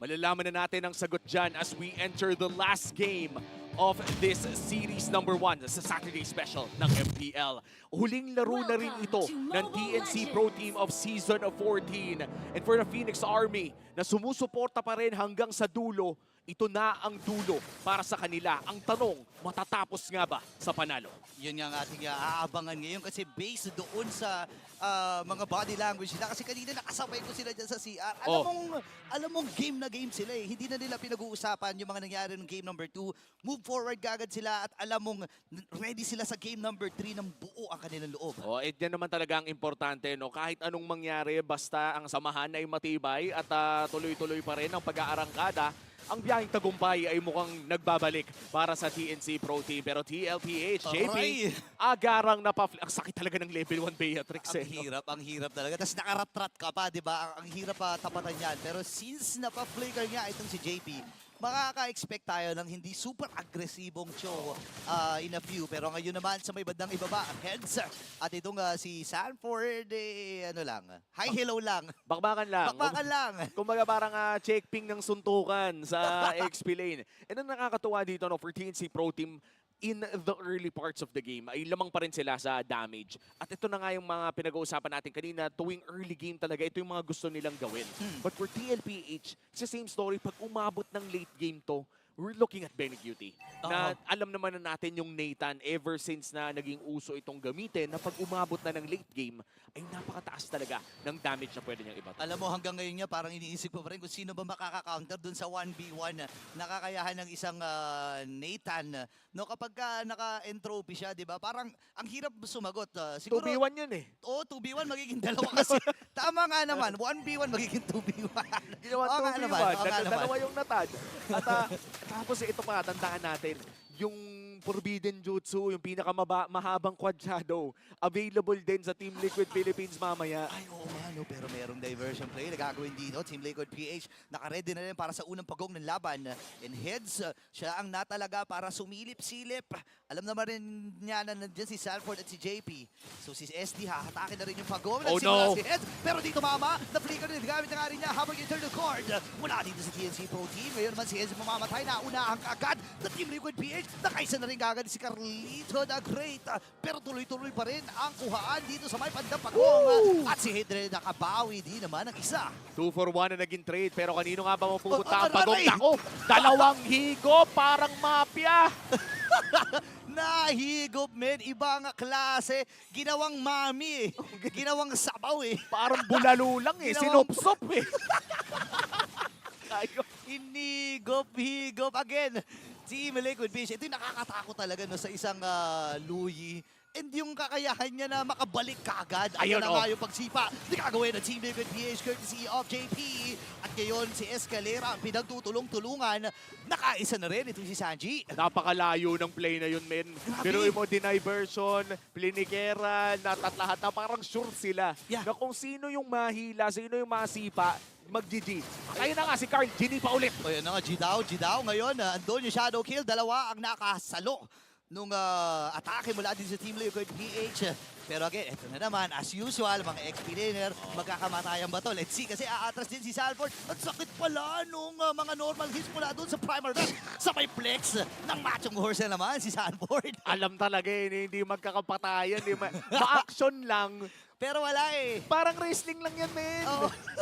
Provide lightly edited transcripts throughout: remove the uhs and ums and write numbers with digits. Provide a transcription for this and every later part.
Malalaman na natin ang sagot dyan as we enter the last game of this series number 1 sa Saturday Special ng MPL. Huling laro na rin ito ng TNC Pro Team of Season 14. And for the Phoenix Army na sumusuporta pa rin hanggang sa dulo, ito na ang dulo para sa kanila. Ang tanong, matatapos nga ba sa panalo? Yun nga ang ating aabangan ngayon kasi based doon sa mga body language nila. Kasi kanina nakasabay ko sila dyan sa CR. Alam mong game na game sila eh. Hindi na nila pinag-uusapan yung mga nangyari ng game number 2. Move forward kagad sila at alam mong ready sila sa game number 3 ng buo ang kanilang loob. Yan naman talaga ang importante. No? Kahit anong mangyari, basta ang samahan ay matibay at tuloy-tuloy pa rin ang pag-aarangkada. Ang biyaheng tagumpay ay mukhang nagbabalik para sa TNC Pro Team. Pero TLPH, JP, agarang ang sakit talaga ng level 1 Beatrix. Ang hirap talaga. Tapos nakaratrat ka pa, di ba? Ang hirap pa tapatan yan. Pero since napa-flicker nga itong si JP, makaka-expect tayo ng hindi super agresibong show in a few. Pero ngayon naman sa may bandang ibaba, heads. At itong si Sanford, hi, hello lang. Bakbakan lang. Bakbakan lang. Kumbaga parang check ping ng suntukan sa XP lane. And ang nakakatuwa dito for TNC Pro Team, in the early parts of the game, ay lamang pa rin sila sa damage. At ito na nga yung mga pinag-uusapan natin kanina, tuwing early game talaga, ito yung mga gusto nilang gawin. But for TLPH, it's the same story. Pag umabot ng late game to, we're looking at Benecuity. Na alam naman na natin yung Nathan ever since na naging uso itong gamitin, na pag umabot na ng late game, ay napakataas talaga ng damage na pwede niyang iba. Alam mo, hanggang ngayon niya, parang iniisip ko pa rin kung sino ba makaka-counter dun sa 1v1 na kakayahan ng isang Nathan. No, kapag naka-entropy siya, di ba? Parang ang hirap sumagot. Siguro, 2v1 yun eh. Oo, 2v1 magiging dalawa kasi. Tama nga naman, 1v1 magiging 2v1. Ginawa 2v1, dalawa yung natad. At tapos ito pa, tandaan natin, yung Forbidden Jutsu, yung pinakamahabang quad shadow, available din sa Team Liquid Philippines mamaya. Ay, oo nga, no, pero merong diversion play na gagawin dito. Team Liquid PH, nakaready na rin para sa unang pagong ng laban. And heads, siya ang natalaga para sumilip-silip. Alam naman rin niya na nandiyan si Sanford at si JP. So si SD, hahatakin na rin yung pagong. Oh no! Si heads, pero dito mama, na-flicker rin, gamit na nga rin niya habang internal cord. Mula dito sa TNC Pro Team. Ngayon naman si heads mamamatay na unahan agad na Team Liquid PH. Nakaisa na rin kagad si Carlito the Great. Pero tuloy-tuloy pa rin ang kuhaan dito sa may pandang pagong. At si Hedre nakabawi din naman ang isa. 2 for 1 na naging trade, pero kanino nga ba mapupunta ang pagong? Nako, dalawang higo, parang mafia. Nahigop, men. Ibang klase. Ginawang mami eh. Ginawang sabaw eh. Parang bulalo lang eh, sinopsop eh. Higop again. Team Liquid Fish. Ito yung nakakatakot talaga no, sa isang Louie. And yung kakayahan niya na makabalik kagad. Ayun na nga yung pagsipa. Gagawin ng Team Liquid PH courtesy of JP. At ngayon si Escalera ang pinagtutulong-tulungan. Nakaisa na rin ito si Sanji. Napakalayo ng play na yun, men. Pero mo deny version, Plinikera, at lahat na parang sure sila na kung sino yung mahila, sino yung masipa, mag-GG. Kaya na nga si Carl, GG pa ulit. O yan na nga, G-Down ngayon. Andun yung shadow kill, dalawa ang nakasalo nung atake mula din sa Team Liquid PH. Pero again, ito na naman, as usual, mga XP laner, magkakamatayan ba to? Let's see, kasi aatras din si Salford. At sakit pala nung mga normal hits mula doon sa primer rush. Sa may flex ng machong horse na naman si Salford. Alam talaga hindi magkakapatayan, ma-action lang. Pero wala eh. Parang wrestling lang yan, men.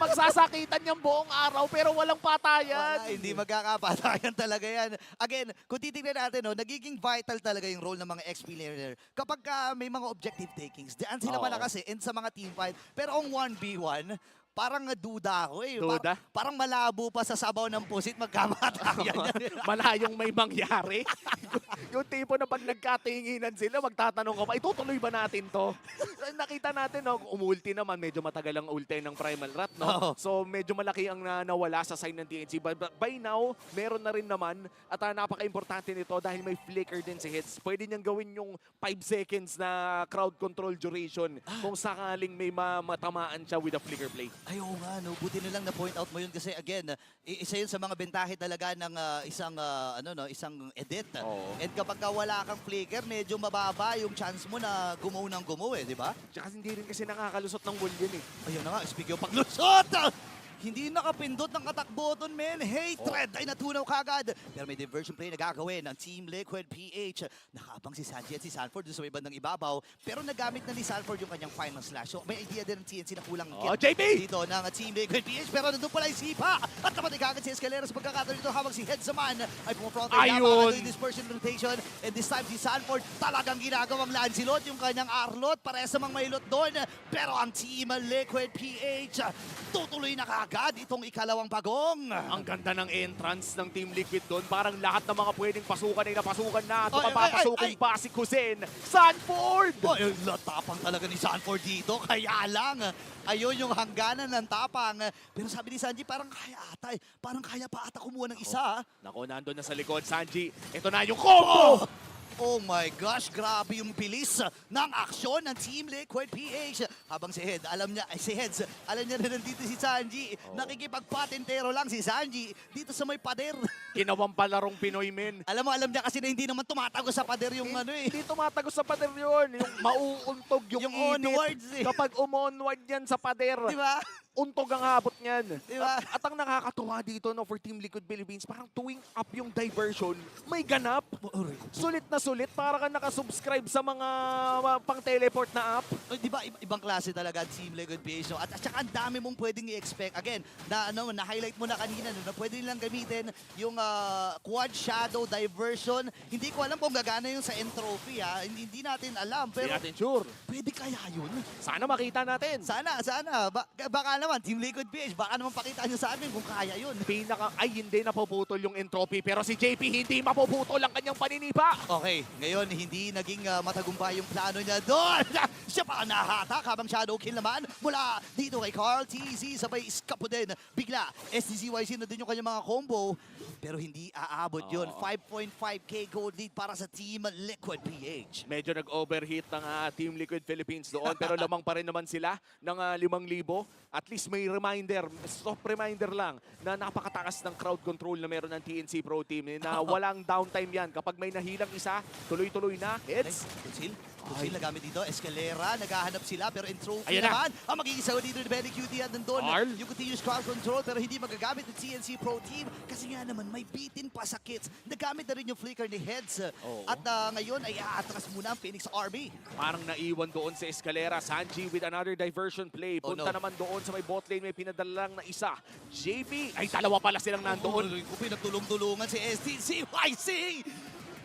Magsasakitan yung buong araw pero walang patayan. Wala, hindi magkakapatayan talaga yan. Again, kung titignan natin, nagiging vital talaga yung role ng mga XP laner. Kapag may mga objective takings, diyan sila malakas eh, and sa mga team fight. Pero ang 1v1, parang duda ako eh. Duda? Parang malabo pa sa sabaw ng pusit, magkamatayan. Malayong may mangyari. Yung tipo na pag nagkatinginan sila, magtatanong ka pa, itutuloy ba natin to? Nakita natin, umulti naman, medyo matagal ang ulti ng Primal Rat, no? So medyo malaki ang nawala sa side ng TNC. But by now, meron na rin naman, at napaka-importante nito dahil may flicker din si Hits. Pwede niyang gawin yung 5 seconds na crowd control duration kung sakaling may matamaan siya with a flicker play. Ay, oo nga, no. Buti na lang na-point out mo yun kasi again, isa yun sa mga bentahe talaga ng isang edit. And kapag wala kang flicker, medyo mababa yung chance mo na gumaw ng gumaw eh, di ba? Tsaka hindi rin kasi nakakalusot ng wall yun eh. Ayun na nga, speaking of paglusot! Hindi nakapindot ng attack button, men. Hatred ay natunaw kagad. Pero may diversion play na gagawin ng Team Liquid PH. Nakabang si Sanji at si Sanford doon sa may bandang ibabaw. Pero nagamit na ni Sanford yung kanyang final slash. So may idea din ng TNC na kulang Oh, JP! dito ng Team Liquid PH. Pero nandun pala yung sipa. At namatay kagad si Escalera sa pagkakataon dito habang si Head Zaman ay pumafronter Ayun! lamang dispersion rotation. And this time si Sanford talagang ginagawang Lancelot yung kanyang Arlot. Parehas namang may lot doon. Pero ang Team Liquid PH tutuloy na kagad itong ikalawang pagong. Ang ganda ng entrance ng Team Liquid doon. Parang lahat ng mga pwedeng pasukan ay napasukan na. Ito Ay, ay, mapapasukin ay, ay. pa si Kusin. Sanford! Oh, yung tapang talaga ni Sanford dito. Kaya lang, ayun yung hangganan ng tapang. Pero sabi ni Sanji, parang kaya ata eh. Parang kaya pa ata kumuha ng isa. Nako, nandun na sa likod, Sanji. Ito na yung combo! Oh my gosh, grabe yung bilis ng aksyon ng Team Liquid PH. Habang si Head, alam niya na nandito si Sanji. Nakikipagpatentero lang si Sanji dito sa may pader. Ginawang palarong Pinoy, men. Alam niya kasi na hindi naman tumatago sa pader yung ano eh. Hindi tumatagos sa pader yun. Yung mauuntog yung, Yung init. onwards eh. Kapag umonward yan sa pader, Di ba? untog ang habot niyan. Diba? At ang nakakatuwa dito no, for Team Liquid Philippines, parang tuwing up yung diversion, may ganap. Sulit na sulit. Para ka nakasubscribe sa mga pang-teleport na app. Di ba ibang klase talaga ang Team Liquid PH, no? At saka ang dami mong pwedeng i-expect. Again, na-highlight mo na kanina no, na pwede nilang gamitin yung quad shadow diversion. Hindi ko alam kung gagana yung sa entropy ha. Hindi natin alam. Hindi Pero natin sure. pwede kaya yun? Sana makita natin. Sana. Baka naman, Team Liquid PH, baka naman pakita nyo sa amin kung kaya yun. Hindi napuputol yung entropy. Pero si JP hindi mapuputol ang kanyang paninipa. Okay, ngayon hindi naging matagumpay yung plano niya doon. Siya pa ang nahatak habang shadow kill naman mula dito kay Carl TZ sabay iskapo din. Bigla, STCYC na din yung kanyang mga combo. Pero hindi aabot yun. 5.5k gold lead para sa Team Liquid PH. Medyo nag-overheat ng Team Liquid Philippines doon. Pero lamang pa rin naman sila ng 5,000. At least may reminder, soft reminder lang na napakatakas ng crowd control na meron ng TNC Pro Team. Na walang downtime yan. Kapag may nahilang isa, tuloy-tuloy na. Hits. Kunsil nagamit dito. Escalera, naghahanap sila pero in trophy Ayan na. naman. Ang magiging sawa dito ni Benny QT at nandun. Carl. Yung continuous crowd control pero hindi magagamit ng TNC Pro Team kasi nga naman may bitin pa sa kits. Nagamit na rin yung flicker ni Heads. Oo. At ngayon ay aatras muna ang Phoenix Army. Parang naiwan doon sa Escalera. Sanji with another diversion play. Oh, Punta no. naman doon sa may bot lane. May pinadala lang na isa. JP. Ay, dalawa pala silang nandoon. Kung pinagtulong-tulungan si STCYC.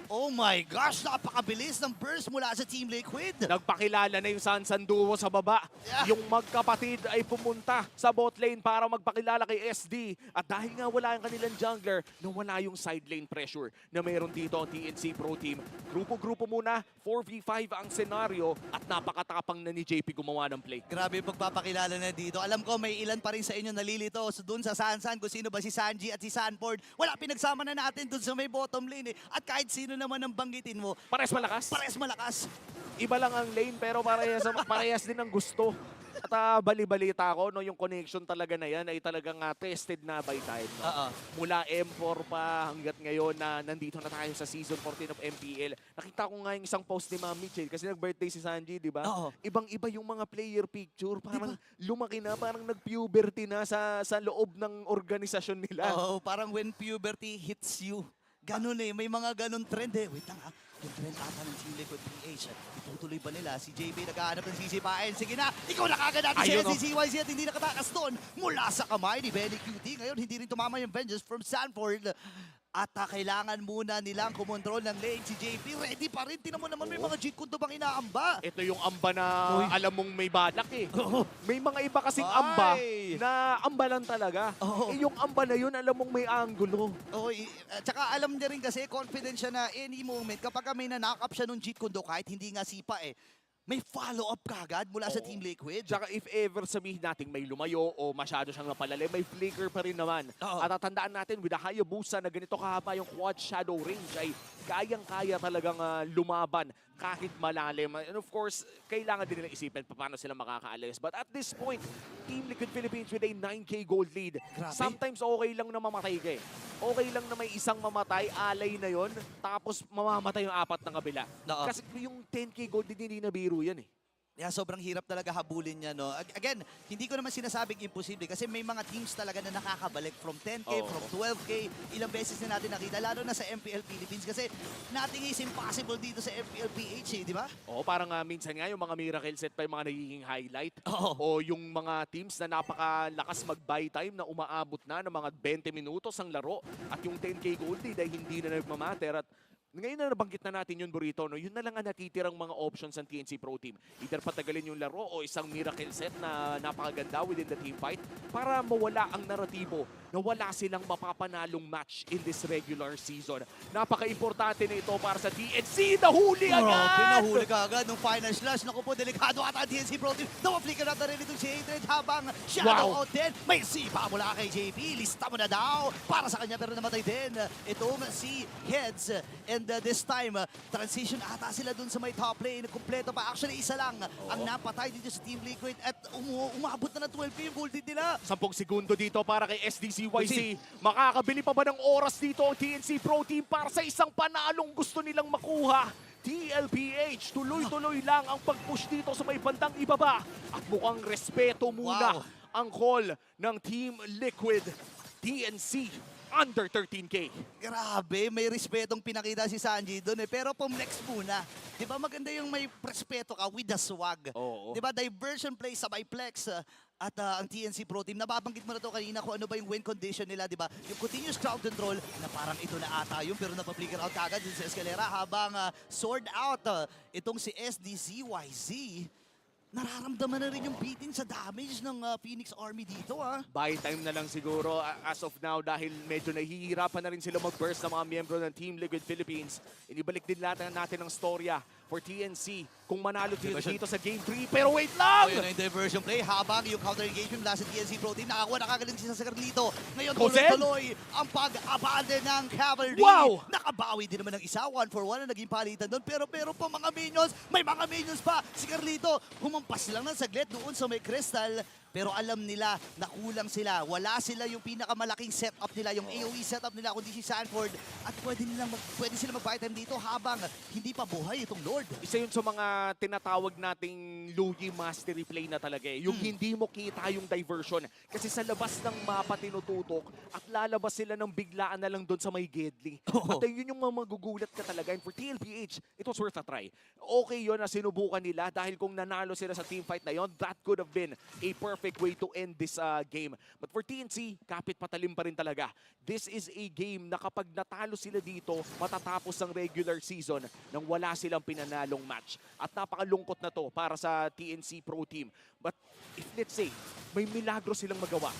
Oh my gosh, napakabilis ng burst mula sa Team Liquid. Nagpakilala na yung Sansan Duo sa baba. Yeah. Yung magkapatid ay pumunta sa bot lane para magpakilala kay SD. At dahil nga wala yung kanilang jungler, nawala yung side lane pressure na mayroon dito ang TNC Pro Team. Grupo-grupo muna, 4v5 ang senaryo at napakatapang na ni JP gumawa ng play. Grabe yung pagpapakilala na dito. Alam ko may ilan pa rin sa inyo nalilito so dun sa Sansan kung sino ba si Sanji at si Sanford. Wala, pinagsama na natin dun sa may bottom lane eh. At kahit sino naman ang banggitin mo, Pares malakas. pares malakas. Iba lang ang lane pero parehas din ang gusto. At bali-balita ko, no, yung connection talaga na yan ay talagang tested na by time. No? Oo. Mula M4 pa hanggat ngayon na nandito na tayo sa Season 14 of MPL. Nakita ko nga yung isang post ni Ma'am Mitchell kasi nag-birthday si Sanji, di ba? Oo. Ibang-iba yung mga player picture. Parang lumaki na, parang nag-puberty na sa loob ng organisasyon nila. Oo, parang when puberty hits you. Ganun eh, may mga ganun trend eh. Wait lang ha, yung trend ata ng Team Liquid PH. Itutuloy ba nila? Si JB naghahanap ng sisipain. Sige na, ikaw na kagad natin si Ayun, oh. SCCYZ at hindi nakatakas doon mula sa kamay ni Benny QT. Ngayon, hindi rin tumama yung vengeance from Sanford. At kailangan muna nilang kumontrol ng lane. Si JP ready pa rin. Tinan mo naman may mga Jeet Kundo bang inaamba. Ito yung amba na Uy. alam mong may balak eh. Oo. May mga iba kasing Ay. amba na amba lang talaga. Oo. Eh, yung amba na yun, alam mong may angulo. Oo, tsaka alam niya rin kasi, confident siya na any moment, kapag may na-knock up siya nung Jeet Kundo, kahit hindi nga sipa eh, may follow-up kagad mula sa Oo. Team Liquid. Tsaka if ever sabihin natin may lumayo o masyado siyang napalalim, may flicker pa rin naman. Oo. At tatandaan natin, with a Hayabusa na ganito kahaba yung quad shadow range ay kayang-kaya talagang lumaban kahit malalim. And of course, kailangan din nila isipin paano sila makakaalis. But at this point, Team Liquid Philippines with a 9k gold lead. Grabe. Sometimes okay lang na mamatay ka eh. Okay lang na may isang mamatay, alay na yon, tapos mamamatay yung apat ng kabila. Oo. Kasi yung 10k gold lead, hindi na biro yan eh. Yeah, sobrang hirap talaga habulin niya, no? Again, hindi ko naman sinasabing imposible kasi may mga teams talaga na nakakabalik from 10K, Oo. from 12K. Ilang beses na natin nakita, lalo na sa MPL Philippines kasi nothing is impossible dito sa MPL PH, di ba? Oo, parang minsan nga yung mga miracle set pa yung mga nagiging highlight. Oo. O yung mga teams na napakalakas mag-buy time na umaabot na ng mga 20 minutos ang laro. At yung 10K gold lead ay hindi na nagmamatter. At ngayon na nabanggit na natin yun, Burrito, no? Yun na lang ang natitirang mga options ng TNC Pro Team. Either patagalin yung laro o isang miracle set na napakaganda within the team fight para mawala ang naratibo na wala silang mapapanalong match in this regular season. Napaka-importante na ito para sa TNC. Nahuli agad! Pinahuli ka agad nung final slash. Naku po, delikado ata ang TNC Pro Team. Nawaflicker na rin itong si Hatred habang shadow out din. May sipa mula kay JP. Lista mo na daw para sa kanya pero namatay din. Itong si Heads. And this time, transition ata sila dun sa may top lane. Kompleto pa. Actually, isa lang ang napatay dito sa Team Liquid at umabot na ng 12 yung gold din nila. 10 segundo dito para kay SDCYC. Makakabili pa ba ng oras dito ang TNC Pro Team para sa isang panalong gusto nilang makuha? TLPH, tuloy-tuloy lang ang pag-push dito sa may bandang ibaba. At mukhang respeto muna Wow. ang call ng Team Liquid. TNC under 13K. Grabe, may respetong pinakita si Sanji doon eh. Pero pumlex muna. Di ba maganda yung may respeto ka with the swag. Oo. Di ba diversion play sa flex at ang TNC Pro Team. Nababanggit mo na to kanina kung ano ba yung win condition nila, di ba? Yung continuous crowd control na parang ito na ata yung pero napaplicker out kagad din sa Escalera habang sword out itong si SDCYZ. Nararamdaman na rin yung beating sa damage ng Phoenix Army dito, ha? Buy time na lang siguro as of now dahil medyo nahihirapan na rin sila mag-burst ng mga miyembro ng Team Liquid Philippines. Inibalik din natin ang storya for TNC kung manalo dito sa Game 3. Pero wait lang! Ayun na yung diversion play habang yung counter engagement mula sa TNC Pro Team nakagaling si sa Carlito. Ngayon Kozen? tuloy-tuloy ang pag-abandon ng Cavalry. Wow! Nakabawi din naman ng isa, 1-for-1 na naging palitan doon. Pero pa mga minions, may mga minions pa. Si Carlito humampas lang ng saglit doon sa may crystal. Pero alam nila na kulang sila. Wala sila yung pinakamalaking setup nila, yung AoE setup nila, kundi si Sanford. At pwede sila mag-buy time dito habang hindi pa buhay itong Lord. Isa yun sa mga tinatawag nating Lugi Mastery Play na talaga eh. Yung hindi mo kita yung diversion. Kasi sa labas ng mapa tinututok at lalabas sila ng biglaan na lang doon sa may Gedli. Oo. At yun yung mga magugulat ka talaga. And for TLPH, it was worth a try. Okay yun na sinubukan nila dahil kung nanalo sila sa team fight na yun, that could have been a perfect way to end this game. But for TNC, kapit patalim pa rin talaga. This is a game na kapag natalo sila dito, matatapos ang regular season nang wala silang pinanalong match. At napakalungkot na to para sa TNC Pro Team. But if let's say, may milagro silang magawa,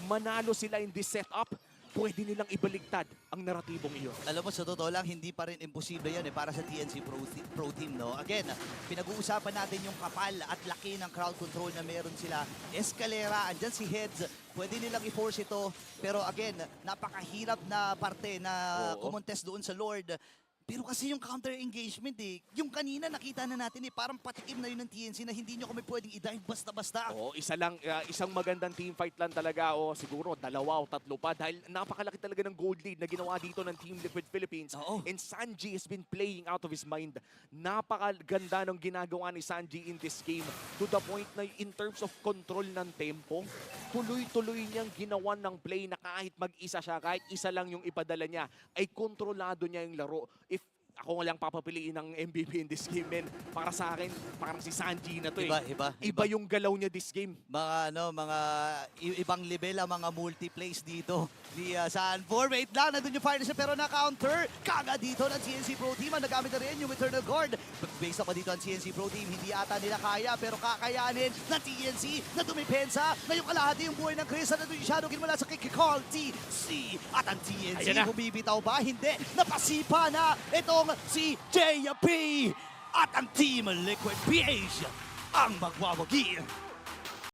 manalo sila in this setup, pwede nilang ibaligtad ang naratibong iyon. Alam mo, sa totoo lang, hindi pa rin imposible yan para sa TNC Pro Team, no? Again, pinag-uusapan natin yung kapal at laki ng crowd control na meron sila. Escalera, andyan si Heads, pwede nilang i-force ito. Pero again, napakahirap na parte na kumontes doon sa Lord. Pero kasi yung counter engagement yung kanina nakita na natin parang patikim na yun ng TNC na hindi nyo kami pwedeng i-dive basta-basta. Oo, isang magandang team fight lang talaga o siguro 2 o 3 pa dahil napakalaki talaga ng gold lead na ginawa dito ng Team Liquid Philippines. Oo. And Sanji has been playing out of his mind. Napakaganda ng ginagawa ni Sanji in this game to the point na in terms of control ng tempo, tuloy-tuloy niyang ginawa ng play na kahit mag-isa siya, kahit isa lang yung ipadala niya, ay kontrolado niya yung laro. If ako lang papapiliin ng MVP in this game, men. Para sa akin, parang si Sanji na to Iba yung galaw niya this game. Mga ibang level ang mga multi-plays dito ni Sanford. Wait lang, nandun yung fire siya pero na-counter. Kaga dito ng CNC Pro Team. Ang nagamit na rin yung Eternal Guard. Based pa dito ang CNC Pro Team. Hindi ata nila kaya pero kakayanin ng TNC na dumipensa. Ngayong kalahati yung buhay ng Chris. Nandun yung Shadow King mula sa Kikikol TC. At ang TNC, bumibitaw ba? Hindi. Napasipa na itong si JP. At ang Team Liquid PH ang magwawagi